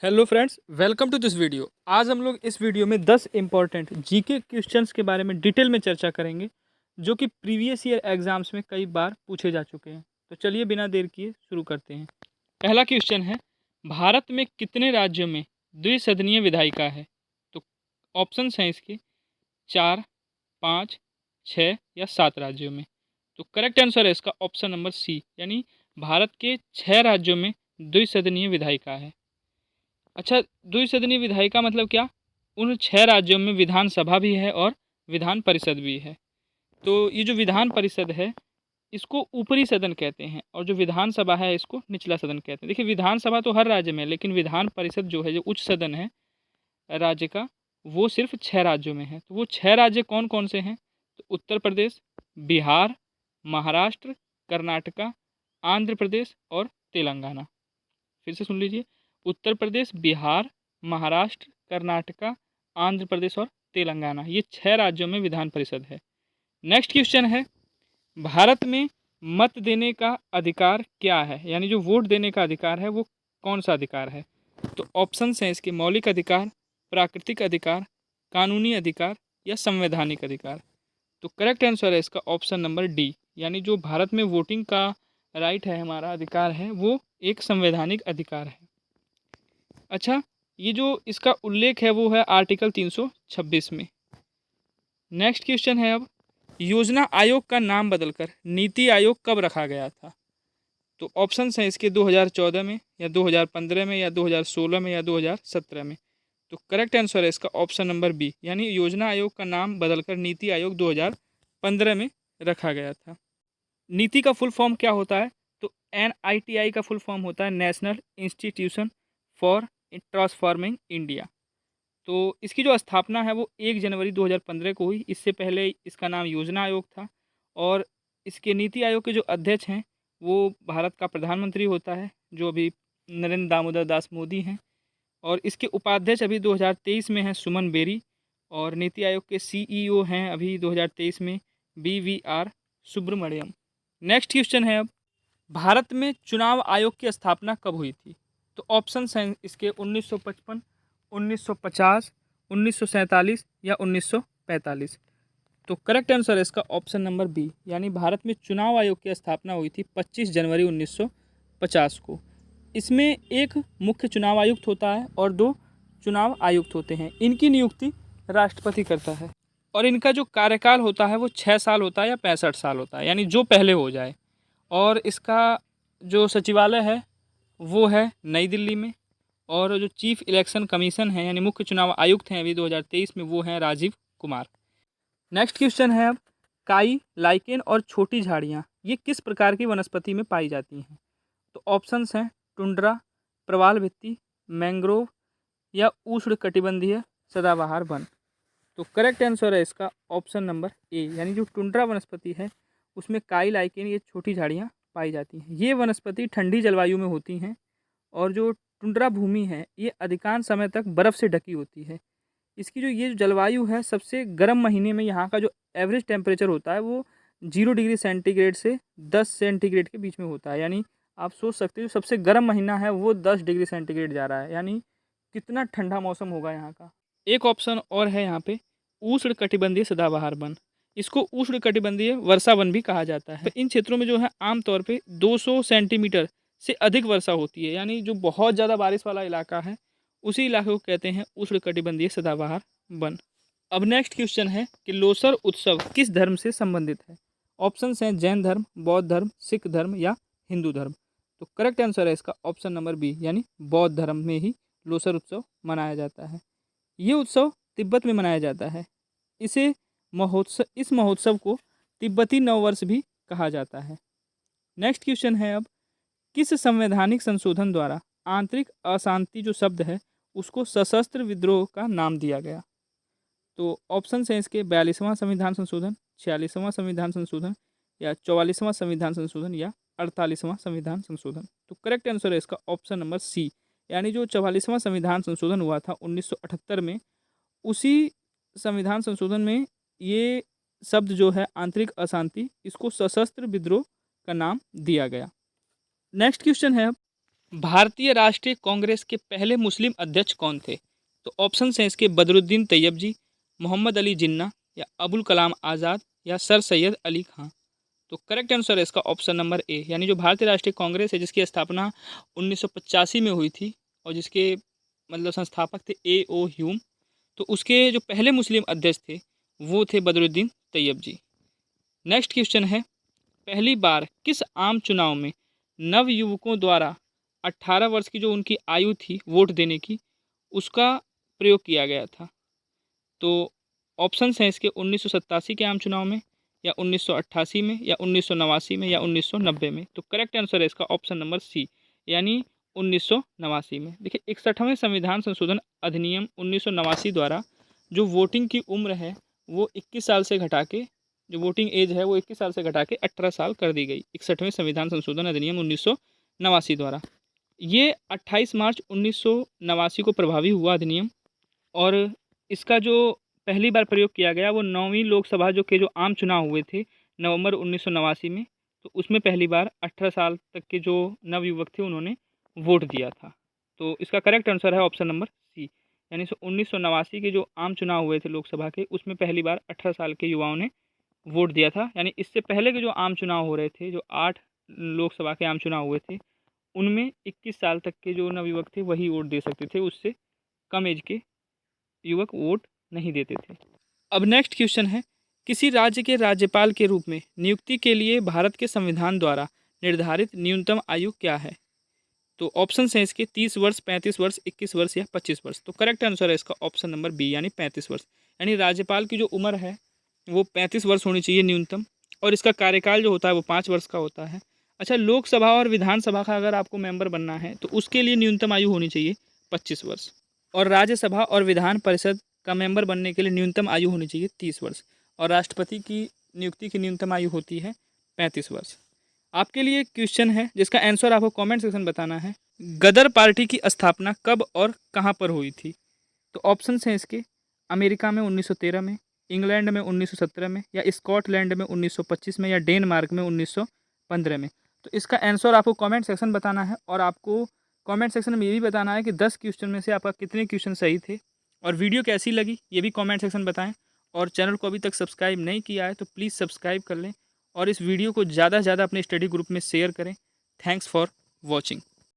Hello friends, welcome to this video. आज हम लोग इस वीडियो में 10 इम्पॉर्टेंट जीके क्वेश्चंस के बारे में डिटेल में चर्चा करेंगे जो कि प्रीवियस ईयर एग्जाम्स में कई बार पूछे जा चुके हैं। तो चलिए बिना देर किए शुरू करते हैं। पहला क्वेश्चन है, भारत में कितने राज्यों में द्विसदनीय विधायिका है? तो ऑप्शंस हैं इसके 4, 5, 6 या 7 राज्यों में। तो करेक्ट आंसर है इसका ऑप्शन नंबर सी, यानी भारत के 6 राज्यों में द्विसदनीय विधायिका है। अच्छा, द्विसदनीय विधायिका मतलब क्या? उन 6 राज्यों में विधानसभा भी है और विधान परिषद भी है। तो ये जो विधान परिषद है इसको ऊपरी सदन कहते हैं और जो विधानसभा है इसको निचला सदन कहते हैं। देखिए, विधानसभा तो हर राज्य में है, लेकिन विधान परिषद जो है, जो उच्च सदन है राज्य का, वो सिर्फ 6 राज्यों में है। तो वो 6 राज्य कौन कौन से हैं? तो उत्तर प्रदेश, बिहार, महाराष्ट्र, कर्नाटका, आंध्र प्रदेश और तेलंगाना। फिर से सुन लीजिए, उत्तर प्रदेश, बिहार, महाराष्ट्र, कर्नाटका, आंध्र प्रदेश और तेलंगाना, ये 6 राज्यों में विधान परिषद है। नेक्स्ट क्वेश्चन है, भारत में मत देने का अधिकार क्या है? यानी जो वोट देने का अधिकार है वो कौन सा अधिकार है? तो ऑप्शंस हैं इसके मौलिक अधिकार, प्राकृतिक अधिकार, कानूनी अधिकार या संवैधानिक अधिकार। तो करेक्ट आंसर है इसका ऑप्शन नंबर डी, यानी जो भारत में वोटिंग का राइट है, हमारा अधिकार है, वो एक संवैधानिक अधिकार है। अच्छा, ये जो इसका उल्लेख है वो है आर्टिकल 326 में। नेक्स्ट क्वेश्चन है, अब योजना आयोग का नाम बदलकर नीति आयोग कब रखा गया था? तो ऑप्शंस हैं इसके 2014 में या 2015 में या 2016 में या 2017 में। तो करेक्ट आंसर है इसका ऑप्शन नंबर बी, यानी योजना आयोग का नाम बदलकर नीति आयोग 2015 में रखा गया था। नीति का फुल फॉर्म क्या होता है? तो NITI का फुल फॉर्म होता है national institution for transforming India. तो इसकी जो स्थापना है वो 1 जनवरी 2015 को हुई। इससे पहले इसका नाम योजना आयोग था और इसके नीति आयोग के जो अध्यक्ष हैं वो भारत का प्रधानमंत्री होता है, जो अभी नरेंद्र दामोदर दास मोदी हैं। और इसके उपाध्यक्ष अभी 2023 में हैं सुमन बेरी, और नीति आयोग के CEO हैं अभी 2023 में BVR सुब्रमण्यम। नेक्स्ट क्वेश्चन है, अब भारत में चुनाव आयोग की स्थापना कब हुई थी? तो ऑप्शंस हैं इसके 1955, 1950, 1947 या 1945। तो करेक्ट आंसर है इसका ऑप्शन नंबर बी, यानी भारत में चुनाव आयोग की स्थापना हुई थी 25 जनवरी 1950 को। इसमें एक मुख्य चुनाव आयुक्त होता है और 2 चुनाव आयुक्त होते हैं। इनकी नियुक्ति राष्ट्रपति करता है और इनका जो कार्यकाल होता है वो 6 साल होता है या 65 साल होता है, यानी जो पहले हो जाए। और इसका जो सचिवालय है वो है नई दिल्ली में, और जो चीफ इलेक्शन कमीशन है यानी मुख्य चुनाव आयुक्त हैं अभी 2023 में, वो हैं राजीव कुमार। नेक्स्ट क्वेश्चन है, अब काई, लाइकेन और छोटी झाड़ियाँ ये किस प्रकार की वनस्पति में पाई जाती हैं? तो ऑप्शंस हैं टुंड्रा, प्रवाल भित्ति, मैंग्रोव या उष्णकटिबंधीय सदाबहार वन। तो करेक्ट आंसर है इसका ऑप्शन नंबर ए, यानी जो टुंड्रा वनस्पति है उसमें काई, लाइकेन ये छोटी झाड़ियाँ पाई जाती हैं। ये वनस्पति ठंडी जलवायु में होती हैं और जो टुंड्रा भूमि है ये अधिकांश समय तक बर्फ़ से ढकी होती है। इसकी जो ये जलवायु है, सबसे गर्म महीने में यहाँ का जो एवरेज टेम्परेचर होता है वो 0 डिग्री सेंटीग्रेड से 10 सेंटीग्रेड के बीच में होता है। यानी आप सोच सकते हो जो सबसे गर्म महीना है वो 10 डिग्री सेंटीग्रेड जा रहा है, यानी कितना ठंडा मौसम होगा यहाँ का। एक ऑप्शन और है यहाँ पे, उष्णकटिबंधीय सदाबहार वन। इसको उष्णकटिबंधीय वर्षा वन भी कहा जाता है। इन क्षेत्रों में जो है आमतौर पे 200 सेंटीमीटर से अधिक वर्षा होती है, यानी जो बहुत ज़्यादा बारिश वाला इलाका है उसी इलाके को कहते हैं उष्णकटिबंधीय सदाबहार वन। अब नेक्स्ट क्वेश्चन है कि लोसर उत्सव किस धर्म से संबंधित है? ऑप्शंस हैं जैन धर्म, बौद्ध धर्म, सिख धर्म या हिंदू धर्म। तो करेक्ट आंसर है इसका ऑप्शन नंबर बी, यानी बौद्ध धर्म में ही लोसर उत्सव मनाया जाता है। ये उत्सव तिब्बत में मनाया जाता है। इस महोत्सव को तिब्बती नववर्ष भी कहा जाता है। नेक्स्ट क्वेश्चन है, अब किस संवैधानिक संशोधन द्वारा आंतरिक अशांति जो शब्द है उसको सशस्त्र विद्रोह का नाम दिया गया? तो ऑप्शन हैं इसके 42वां संविधान संशोधन, 46वां संविधान संशोधन या 44वां संविधान संशोधन या 48वां संविधान संशोधन। तो करेक्ट आंसर है इसका ऑप्शन नंबर सी, यानी जो 44वां संविधान संशोधन हुआ था 1978 में, उसी संविधान संशोधन में ये शब्द जो है आंतरिक अशांति, इसको सशस्त्र विद्रोह का नाम दिया गया। नेक्स्ट क्वेश्चन है, भारतीय राष्ट्रीय कांग्रेस के पहले मुस्लिम अध्यक्ष कौन थे? तो ऑप्शन हैं इसके बदरुद्दीन तैयब जी, मोहम्मद अली जिन्ना या अबुल कलाम आज़ाद या सर सैयद अली खां। तो करेक्ट आंसर है इसका ऑप्शन नंबर ए, यानी जो भारतीय राष्ट्रीय कांग्रेस है जिसकी स्थापना 1985 में हुई थी और जिसके मतलब संस्थापक थे ए ओ ह्यूम, तो उसके जो पहले मुस्लिम अध्यक्ष थे वो थे बदरुद्दीन तैयब जी। नेक्स्ट क्वेश्चन है, पहली बार किस आम चुनाव में नवयुवकों द्वारा 18 वर्ष की जो उनकी आयु थी वोट देने की, उसका प्रयोग किया गया था? तो ऑप्शंस हैं इसके 1987 के आम चुनाव में या 1988 में या 1989 में या 1990 में। तो करेक्ट आंसर है इसका ऑप्शन नंबर सी, यानी 1989 में। देखिए 61वें संविधान संशोधन अधिनियम 1989 द्वारा जो वोटिंग की उम्र है वो 21 साल से घटा के, जो वोटिंग एज है वो 21 साल से घटा के 18 साल कर दी गई। 61वें संविधान संशोधन अधिनियम 1989 द्वारा ये 28 मार्च 1989 को प्रभावी हुआ अधिनियम, और इसका जो पहली बार प्रयोग किया गया वो 9वीं लोकसभा जो आम चुनाव हुए थे नवंबर 1989 में, तो उसमें पहली बार 18 साल तक के जो नवयुवक थे उन्होंने वोट दिया था। तो इसका करेक्ट आंसर है ऑप्शन नंबर सी, यानी 1989 के जो आम चुनाव हुए थे लोकसभा के उसमें पहली बार 18 साल के युवाओं ने वोट दिया था। यानी इससे पहले के जो आम चुनाव हो रहे थे, जो 8 लोकसभा के आम चुनाव हुए थे, उनमें 21 साल तक के जो नवयुवक थे वही वोट दे सकते थे, उससे कम एज के युवक वोट नहीं देते थे। अब नेक्स्ट क्वेश्चन है, किसी राज्य के राज्यपाल के रूप में नियुक्ति के लिए भारत के संविधान द्वारा निर्धारित न्यूनतम आयु क्या है? तो ऑप्शन हैं इसके 30 वर्ष, 35 वर्ष, 21 वर्ष या 25 वर्ष। तो करेक्ट आंसर है इसका ऑप्शन नंबर बी, यानी 35 वर्ष। यानी राज्यपाल की जो उम्र है वो 35 वर्ष होनी चाहिए न्यूनतम, और इसका कार्यकाल जो होता है वो 5 वर्ष का होता है। अच्छा, लोकसभा और विधानसभा का अगर आपको मेंबर बनना है तो उसके लिए न्यूनतम आयु होनी चाहिए 25 वर्ष, और राज्यसभा और विधान परिषद का मेंबर बनने के लिए न्यूनतम आयु होनी चाहिए 30 वर्ष, और राष्ट्रपति की नियुक्ति की न्यूनतम आयु होती है 35 वर्ष। आपके लिए क्वेश्चन है जिसका आंसर आपको कमेंट सेक्शन बताना है। गदर पार्टी की स्थापना कब और कहां पर हुई थी? तो ऑप्शंस हैं इसके अमेरिका में 1913 में, इंग्लैंड में 1917 में या स्कॉटलैंड में 1925 में या डेनमार्क में 1915 में। तो इसका आंसर आपको कमेंट सेक्शन बताना है, और आपको कमेंट सेक्शन में ये भी बताना है कि 10 क्वेश्चन में से आपका कितने क्वेश्चन सही थे, और वीडियो कैसी लगी ये भी कमेंट सेक्शन बताएं। और चैनल को अभी तक सब्सक्राइब नहीं किया है तो प्लीज़ सब्सक्राइब कर लें, और इस वीडियो को ज़्यादा से ज़्यादा अपने स्टडी ग्रुप में शेयर करें। Thanks for watching.